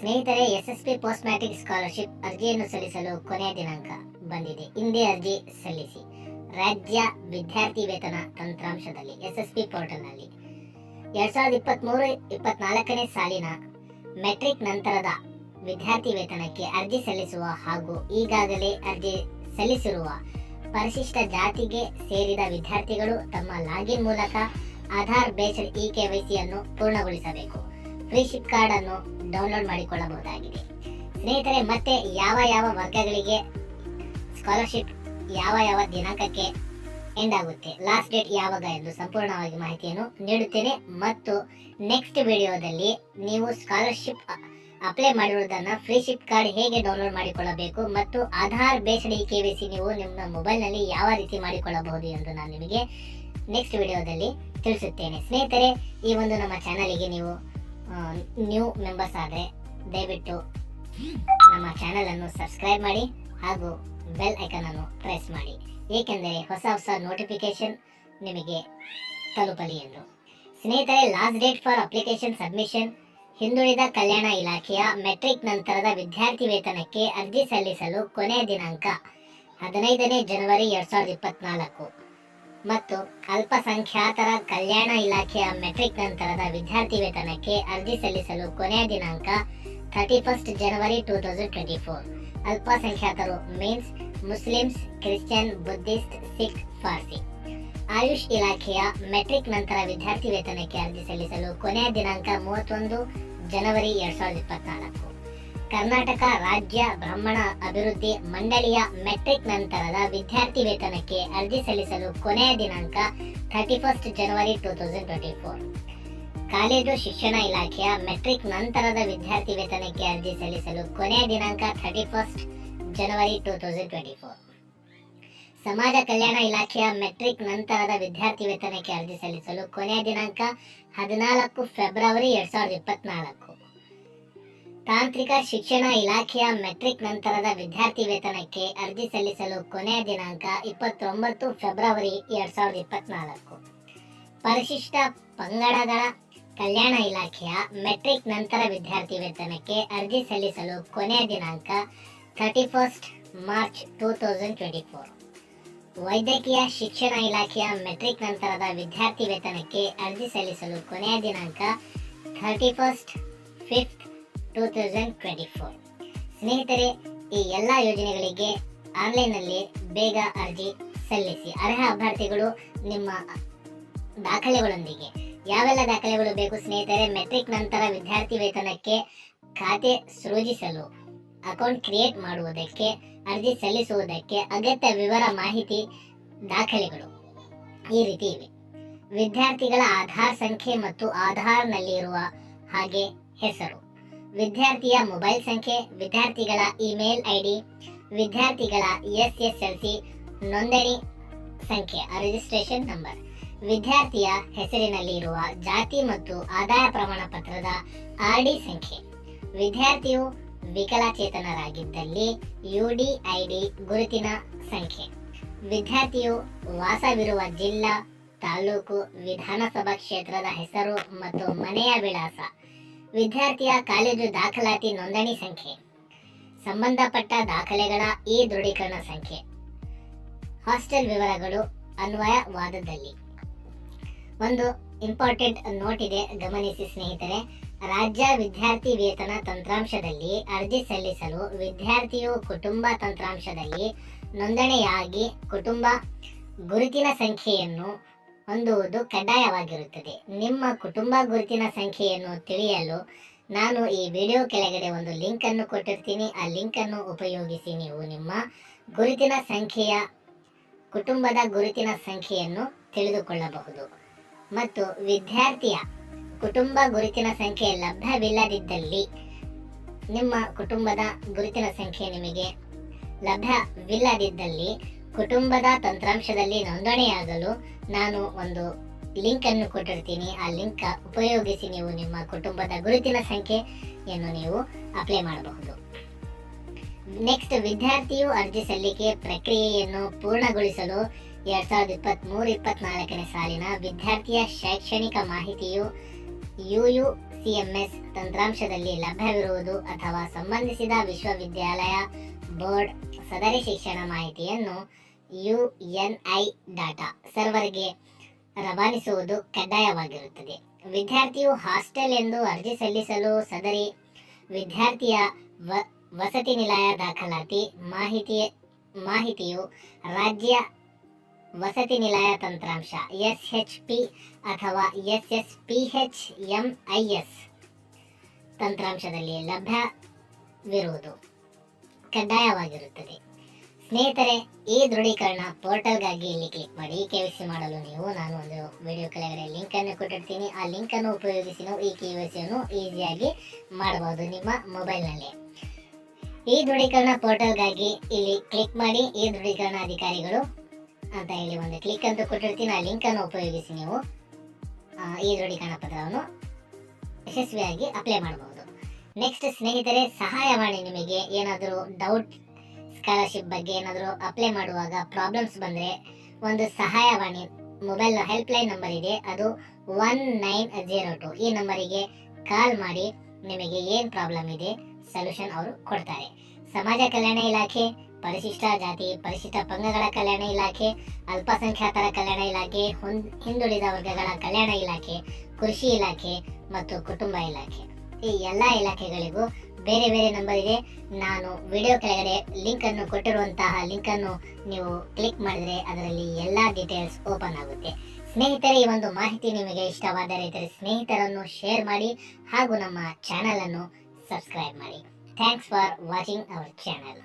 ಸ್ನೇಹಿತರೆ, SSP post matrix scholarship ಅರ್ಜಿಯನ್ನು ಸಲ್ಲಿಸಲು ಕೊನೆಯ ದಿನಾಂಕ ಬಂದಿದೆ. ಹಿಂದೆ ಅರ್ಜಿ ಸಲ್ಲಿಸಿ. ರಾಜ್ಯ ವಿದ್ಯಾರ್ಥಿ ವೇತನ ತಂತ್ರಾಂಶದಲ್ಲಿ SSP ಪೋರ್ಟಲ್ನಲ್ಲಿ 2023-24ನೇ ಸಾಲಿನ ಮೆಟ್ರಿಕ್ ನಂತರದ ವಿದ್ಯಾರ್ಥಿ ವೇತನಕ್ಕೆ ಅರ್ಜಿ ಸಲ್ಲಿಸುವ ಹಾಗೂ ಈಗಾಗಲೇ ಅರ್ಜಿ ಸಲ್ಲಿಸಿರುವ ಪರಿಶಿಷ್ಟ ಜಾತಿಗೆ ಸೇರಿದ ವಿದ್ಯಾರ್ಥಿಗಳು ತಮ್ಮ ಲಾಗಿನ್ ಮೂಲಕ ಆಧಾರ್ ಬೇಸ್ಡ್ eKYC ಅನ್ನು ಪೂರ್ಣಗೊಳಿಸಬೇಕು. ಫ್ರೀ ಶಿಪ್ ಕಾರ್ಡ್ ಅನ್ನು ಡೌನ್ಲೋಡ್ ಮಾಡಿಕೊಳ್ಳಬಹುದಾಗಿದೆ. ಸ್ನೇಹಿತರೆ, ಮತ್ತೆ ಯಾವ ವರ್ಗಗಳಿಗೆ ಸ್ಕಾಲರ್ಶಿಪ್ ಯಾವ ದಿನಾಂಕಕ್ಕೆ ಎಂಡ್ ಆಗುತ್ತೆ, ಲಾಸ್ಟ್ ಡೇಟ್ ಯಾವಾಗ ಎಂದು ಸಂಪೂರ್ಣವಾಗಿ ಮಾಹಿತಿಯನ್ನು ನೀಡುತ್ತೇನೆ. ಮತ್ತು ನೆಕ್ಸ್ಟ್ ವಿಡಿಯೋದಲ್ಲಿ ನೀವು ಸ್ಕಾಲರ್ಶಿಪ್ ಅಪ್ಲೈ ಮಾಡಿರುವುದನ್ನು ಫ್ರೀ ಶಿಪ್ ಕಾರ್ಡ್ ಹೇಗೆ ಡೌನ್ಲೋಡ್ ಮಾಡಿಕೊಳ್ಳಬೇಕು ಮತ್ತು ಆಧಾರ್ ಬೇಸ್ಡ್ eKYC ನೀವು ನಿಮ್ಮ ಮೊಬೈಲ್ನಲ್ಲಿ ಯಾವ ರೀತಿ ಮಾಡಿಕೊಳ್ಳಬಹುದು ಎಂದು ನಾನು ನಿಮಗೆ ನೆಕ್ಸ್ಟ್ ವಿಡಿಯೋದಲ್ಲಿ ತಿಳಿಸುತ್ತೇನೆ. ಸ್ನೇಹಿತರೆ, ಈ ಒಂದು ನಮ್ಮ ಚಾನಲಿಗೆ ನೀವು ನ್ಯೂ ಮೆಂಬರ್ಸ್ ಆದರೆ ದಯವಿಟ್ಟು ನಮ್ಮ ಚಾನಲ್ ಅನ್ನು ಸಬ್ಸ್ಕ್ರೈಬ್ ಮಾಡಿ ಹಾಗೂ ಬೆಲ್ ಐಕಾನ್ ಅನ್ನು ಪ್ರೆಸ್ ಮಾಡಿ, ಏಕೆಂದರೆ ಹೊಸ ನೋಟಿಫಿಕೇಶನ್ ನಿಮಗೆ ತಲುಪಲಿ ಎಂದು. ಸ್ನೇಹಿತರೆ, last date for application submission. ಹಿಂದುಳಿದ ಕಲ್ಯಾಣ ಇಲಾಖೆಯ ಮೆಟ್ರಿಕ್ ನಂತರದ ವಿದ್ಯಾರ್ಥಿ ವೇತನಕ್ಕೆ ಅರ್ಜಿ ಸಲ್ಲಿಸಲು ಕೊನೆಯ ದಿನಾಂಕ 15ನೇ ಜನವರಿ 2024 ಮತ್ತು ಅಲ್ಪಸಂಖ್ಯಾತರ ಕಲ್ಯಾಣ ಇಲಾಖೆಯ ಮೆಟ್ರಿಕ್ ನಂತರದ ವಿದ್ಯಾರ್ಥಿ ವೇತನಕ್ಕೆ ಅರ್ಜಿ ಸಲ್ಲಿಸಲು ಕೊನೆಯ ದಿನಾಂಕ 31st ಜನವರಿ 2024. ಅಲ್ಪಸಂಖ್ಯಾತರು means Muslims, Christian, Buddhist, Sikh, Parsi. AYUSH ಇಲಾಖೆಯ ಮೆಟ್ರಿಕ್ ನಂತರ ವಿದ್ಯಾರ್ಥಿ ವೇತನಕ್ಕೆ ಅರ್ಜಿ ಸಲ್ಲಿಸಲು ಕೊನೆಯ ದಿನಾಂಕ 31 ಜನವರಿ 2024. ಕರ್ನಾಟಕ ರಾಜ್ಯ ಬ್ರಾಹ್ಮಣ ಅಭಿವೃದ್ಧಿ ಮಂಡಳಿಯ ಮೆಟ್ರಿಕ್ ನಂತರದ ವಿದ್ಯಾರ್ಥಿ ವೇತನಕ್ಕೆ ಅರ್ಜಿ ಸಲ್ಲಿಸಲು ಕೊನೆಯ ದಿನಾಂಕ 31st ಜನವರಿ 2024. ಕಾಲೇಜು ಶಿಕ್ಷಣ ಇಲಾಖೆಯ ಮೆಟ್ರಿಕ್ ನಂತರದ ವಿದ್ಯಾರ್ಥಿ ವೇತನಕ್ಕೆ ಅರ್ಜಿ ಸಲ್ಲಿಸಲು ಕೊನೆಯ ದಿನಾಂಕ 31st ಜನವರಿ 2024. ಸಮಾಜ ಕಲ್ಯಾಣ ಇಲಾಖೆಯ ಮೆಟ್ರಿಕ್ ನಂತರದ ವಿದ್ಯಾರ್ಥಿ ವೇತನಕ್ಕೆ ಅರ್ಜಿ ಸಲ್ಲಿಸಲು ಕೊನೆಯ ದಿನಾಂಕ 14 ಫೆಬ್ರವರಿ 2024. ತಾಂತ್ರಿಕ ಶಿಕ್ಷಣ ಇಲಾಖೆಯ ಮೆಟ್ರಿಕ್ ನಂತರದ ವಿದ್ಯಾರ್ಥಿ ವೇತನಕ್ಕೆ ಅರ್ಜಿ ಸಲ್ಲಿಸಲು ಕೊನೆಯ ದಿನಾಂಕ 29 ಫೆಬ್ರವರಿ 2024. ಪರಿಶಿಷ್ಟ ಪಂಗಡಗಳ ಕಲ್ಯಾಣ ಇಲಾಖೆಯ ಮೆಟ್ರಿಕ್ ನಂತರ ವಿದ್ಯಾರ್ಥಿ ವೇತನಕ್ಕೆ ಅರ್ಜಿ ಸಲ್ಲಿಸಲು ಕೊನೆಯ ದಿನಾಂಕ 31st ಮಾರ್ಚ್ 2024. ವೈದ್ಯಕೀಯ ಶಿಕ್ಷಣ ಇಲಾಖೆಯ ಮೆಟ್ರಿಕ್ ನಂತರದ ವಿದ್ಯಾರ್ಥಿ ವೇತನಕ್ಕೆ ಅರ್ಜಿ ಸಲ್ಲಿಸಲು ಕೊನೆಯ ದಿನಾಂಕ 31st 5th 2024. ಸ್ನೇಹಿತರೆ, ಈ ಎಲ್ಲ ಯೋಜನೆಗಳಿಗೆ ಆನ್ಲೈನ್ನಲ್ಲಿ ಬೇಗ ಅರ್ಜಿ ಸಲ್ಲಿಸಿ. ಅರ್ಹ ಅಭ್ಯರ್ಥಿಗಳು ನಿಮ್ಮ ದಾಖಲೆಗಳೊಂದಿಗೆ ಯಾವೆಲ್ಲ ದಾಖಲೆಗಳು ಬೇಕು ಸ್ನೇಹಿತರೆ? ಮೆಟ್ರಿಕ್ ನಂತರ ವಿದ್ಯಾರ್ಥಿ ವೇತನಕ್ಕೆ ಖಾತೆ ಸೃಜಿಸಲು, ಅಕೌಂಟ್ ಕ್ರಿಯೇಟ್ ಮಾಡುವುದಕ್ಕೆ, ಅರ್ಜಿ ಸಲ್ಲಿಸುವುದಕ್ಕೆ ಅಗತ್ಯ ವಿವರ ಮಾಹಿತಿ ದಾಖಲೆಗಳು ಈ ರೀತಿ ಇವೆ. ವಿದ್ಯಾರ್ಥಿಗಳ ಆಧಾರ್ ಸಂಖ್ಯೆ ಮತ್ತು ಆಧಾರ್ನಲ್ಲಿರುವ ಹಾಗೆ ಹೆಸರು, ವಿದ್ಯಾರ್ಥಿಯ ಮೊಬೈಲ್ ಸಂಖ್ಯೆ, ವಿದ್ಯಾರ್ಥಿಗಳ ಇಮೇಲ್ ID, ವಿದ್ಯಾರ್ಥಿಗಳ SSLC ನೋಂದಣಿ ಸಂಖ್ಯೆ ರಿಜಿಸ್ಟ್ರೇಷನ್ ನಂಬರ್, ವಿದ್ಯಾರ್ಥಿಯ ಹೆಸರಿನಲ್ಲಿ ಇರುವ ಜಾತಿ ಮತ್ತು ಆದಾಯ ಪ್ರಮಾಣ ಪತ್ರದ RD ಸಂಖ್ಯೆ, ವಿದ್ಯಾರ್ಥಿಯು ವಿಕಲಚೇತನರಾಗಿದ್ದಲ್ಲಿ UDID ಗುರುತಿನ ಸಂಖ್ಯೆ, ವಿದ್ಯಾರ್ಥಿಯು ವಾಸವಿರುವ ಜಿಲ್ಲಾ, ತಾಲೂಕು, ವಿಧಾನಸಭಾ ಕ್ಷೇತ್ರದ ಹೆಸರು ಮತ್ತು ಮನೆಯ ವಿಳಾಸ, ವಿದ್ಯಾರ್ಥಿಯ ಕಾಲೇಜು ದಾಖಲಾತಿ ನೋಂದಣಿ ಸಂಖ್ಯೆ, ಸಂಬಂಧಪಟ್ಟ ದಾಖಲೆಗಳ ಈ ದೃಢೀಕರಣ ಸಂಖ್ಯೆ, ಹಾಸ್ಟೆಲ್ ವಿವರಗಳು ಅನ್ವಯವಾದದಲ್ಲಿ. ಒಂದು ಇಂಪಾರ್ಟೆಂಟ್ ನೋಟ್ ಇದೆ, ಗಮನಿಸಿ ಸ್ನೇಹಿತರೆ. ರಾಜ್ಯ ವಿದ್ಯಾರ್ಥಿ ವೇತನ ತಂತ್ರಾಂಶದಲ್ಲಿ ಅರ್ಜಿ ಸಲ್ಲಿಸಲು ವಿದ್ಯಾರ್ಥಿಯು ಕುಟುಂಬ ತಂತ್ರಾಂಶದಲ್ಲಿ ನೋಂದಣಿಯಾಗಿ ಕುಟುಂಬ ಗುರುತಿನ ಸಂಖ್ಯೆಯನ್ನು ಹೊಂದುವುದು ಕಡ್ಡಾಯವಾಗಿರುತ್ತದೆ. ನಿಮ್ಮ ಕುಟುಂಬ ಗುರುತಿನ ಸಂಖ್ಯೆಯನ್ನು ತಿಳಿಯಲು ನಾನು ಈ ವಿಡಿಯೋ ಕೆಳಗಡೆ ಒಂದು ಲಿಂಕ್ ಅನ್ನು ಕೊಟ್ಟಿರ್ತೀನಿ. ಆ ಲಿಂಕ್ ಅನ್ನು ಉಪಯೋಗಿಸಿ ನೀವು ನಿಮ್ಮ ಗುರುತಿನ ಸಂಖ್ಯೆಯ ಕುಟುಂಬದ ಗುರುತಿನ ಸಂಖ್ಯೆಯನ್ನು ತಿಳಿದುಕೊಳ್ಳಬಹುದು. ಮತ್ತು ವಿದ್ಯಾರ್ಥಿಯ ಕುಟುಂಬ ಗುರುತಿನ ಸಂಖ್ಯೆ ಲಭ್ಯವಿಲ್ಲದಿದ್ದಲ್ಲಿ, ನಿಮ್ಮ ಕುಟುಂಬದ ಗುರುತಿನ ಸಂಖ್ಯೆ ನಿಮಗೆ ಲಭ್ಯವಿಲ್ಲದಿದ್ದಲ್ಲಿ ಕುಟುಂಬದ ತಂತ್ರಾಂಶದಲ್ಲಿ ನೋಂದಣಿಯಾಗಲು ನಾನು ಒಂದು ಲಿಂಕ್ ಅನ್ನು ಕೊಟ್ಟಿರ್ತೀನಿ. ಆ ಲಿಂಕ್ ಉಪಯೋಗಿಸಿ ನೀವು ನಿಮ್ಮ ಕುಟುಂಬದ ಗುರುತಿನ ಸಂಖ್ಯೆಯನ್ನು ನೀವು ಅಪ್ಲೈ ಮಾಡಬಹುದು. ನೆಕ್ಸ್ಟ್, ವಿದ್ಯಾರ್ಥಿಯು ಅರ್ಜಿ ಸಲ್ಲಿಕೆ ಪ್ರಕ್ರಿಯೆಯನ್ನು ಪೂರ್ಣಗೊಳಿಸಲು 2023-24ನೇ ಸಾಲಿನ ವಿದ್ಯಾರ್ಥಿಯ ಶೈಕ್ಷಣಿಕ ಮಾಹಿತಿಯು UU ಸಿಎಂಎಸ್ ತಂತ್ರಾಂಶದಲ್ಲಿ ಲಭ್ಯವಿರುವುದು ಅಥವಾ ಸಂಬಂಧಿಸಿದ ವಿಶ್ವವಿದ್ಯಾಲಯ ಬೋರ್ಡ್ ಸದರಿ ಶಿಕ್ಷಣ ಮಾಹಿತಿಯನ್ನು UNI ಡಾಟಾ ಸರ್ವರ್ಗೆ ರವಾನಿಸುವುದು ಕಡ್ಡಾಯವಾಗಿರುತ್ತದೆ. ವಿದ್ಯಾರ್ಥಿಯು ಹಾಸ್ಟೆಲ್ ಎಂದು ಅರ್ಜಿ ಸಲ್ಲಿಸಲು ಸದರಿ ವಿದ್ಯಾರ್ಥಿಯ ವಸತಿ ನಿಲಯ ದಾಖಲಾತಿ ಮಾಹಿತಿಯು ರಾಜ್ಯ ವಸತಿ ನಿಲಯ ತಂತ್ರಾಂಶ SHP ಅಥವಾ SSPHMIS ತಂತ್ರಾಂಶದಲ್ಲಿ ಲಭ್ಯವಿರುವುದು ಕಡ್ಡಾಯವಾಗಿರುತ್ತದೆ. ಸ್ನೇಹಿತರೆ, ಈ ದೃಢೀಕರಣ ಪೋರ್ಟಲ್ಗಾಗಿ ಇಲ್ಲಿ ಕ್ಲಿಕ್ ಮಾಡಿ. KYC ಮಾಡಲು ನಾನು ಒಂದು ವಿಡಿಯೋ ಕೆಳಗಡೆ ಲಿಂಕ್ ಅನ್ನು ಕೊಟ್ಟಿರ್ತೀನಿ. ಆ ಲಿಂಕ್ ಅನ್ನು ಉಪಯೋಗಿಸಿ ನಾವು ಈ KYC ಅನ್ನು ಈಸಿಯಾಗಿ ಮಾಡಬಹುದು ನಿಮ್ಮ ಮೊಬೈಲ್ನಲ್ಲಿ. ಈ ದೃಢೀಕರಣ ಪೋರ್ಟಲ್ಗಾಗಿ ಇಲ್ಲಿ ಕ್ಲಿಕ್ ಮಾಡಿ. ಈ ದೃಢೀಕರಣ ಅಧಿಕಾರಿಗಳು ಅಂತ ಹೇಳಿ ಒಂದು ಕ್ಲಿಕ್ ಅಂತ ಕೊಟ್ಟಿರ್ತೀನಿ. ಆ ಲಿಂಕ್ ಅನ್ನು ಉಪಯೋಗಿಸಿ ನೀವು ಈ ದೃಢೀಕರಣ ಪತ್ರವನ್ನು ಯಶಸ್ವಿಯಾಗಿ ಅಪ್ಲೈ ಮಾಡಬಹುದು. ನೆಕ್ಸ್ಟ್ ಸ್ನೇಹಿತರೆ, ಸಹಾಯವಾಣಿ. ನಿಮಗೆ ಏನಾದರೂ ಡೌಟ್, ಸ್ಕಾಲರ್ಶಿಪ್ ಬಗ್ಗೆ ಏನಾದರೂ ಅಪ್ಲೈ ಮಾಡುವಾಗ ಪ್ರಾಬ್ಲಮ್ಸ್ ಬಂದರೆ ಒಂದು ಸಹಾಯವಾಣಿ ಮೊಬೈಲ್ ಹೆಲ್ಪ್ ಲೈನ್ ನಂಬರ್ ಇದೆ, ಅದು 1902. ಈ ನಂಬರಿಗೆ ಕಾಲ್ ಮಾಡಿ ನಿಮಗೆ ಏನು ಪ್ರಾಬ್ಲಮ್ ಇದೆ ಸೊಲ್ಯೂಷನ್ ಅವರು ಕೊಡ್ತಾರೆ. ಸಮಾಜ ಕಲ್ಯಾಣ ಇಲಾಖೆ, ಪರಿಶಿಷ್ಟ ಜಾತಿ ಪರಿಶಿಷ್ಟ ಪಂಗಡಗಳ ಕಲ್ಯಾಣ ಇಲಾಖೆ, ಅಲ್ಪಸಂಖ್ಯಾತರ ಕಲ್ಯಾಣ ಇಲಾಖೆ, ಹಿಂದುಳಿದ ವರ್ಗಗಳ ಕಲ್ಯಾಣ ಇಲಾಖೆ, ಕೃಷಿ ಇಲಾಖೆ ಮತ್ತು ಕುಟುಂಬ ಇಲಾಖೆ, ಈ ಎಲ್ಲ ಇಲಾಖೆಗಳಿಗೂ ಬೇರೆ ಬೇರೆ ನಂಬರ್ ಇದೆ. ನಾನು ವಿಡಿಯೋ ಕೆಳಗಡೆ ಲಿಂಕ್ ಅನ್ನು ಕೊಟ್ಟಿರುವಂತಹ ಲಿಂಕ್ ಅನ್ನು ನೀವು ಕ್ಲಿಕ್ ಮಾಡಿದರೆ ಅದರಲ್ಲಿ ಎಲ್ಲ ಡೀಟೇಲ್ಸ್ ಓಪನ್ ಆಗುತ್ತೆ. ಸ್ನೇಹಿತರೆ, ಈ ಒಂದು ಮಾಹಿತಿ ನಿಮಗೆ ಇಷ್ಟವಾದ ರೈತರ ಸ್ನೇಹಿತರನ್ನು ಶೇರ್ ಮಾಡಿ ಹಾಗೂ ನಮ್ಮ ಚಾನಲ್ ಅನ್ನು ಸಬ್ಸ್ಕ್ರೈಬ್ ಮಾಡಿ. Thanks for watching our channel.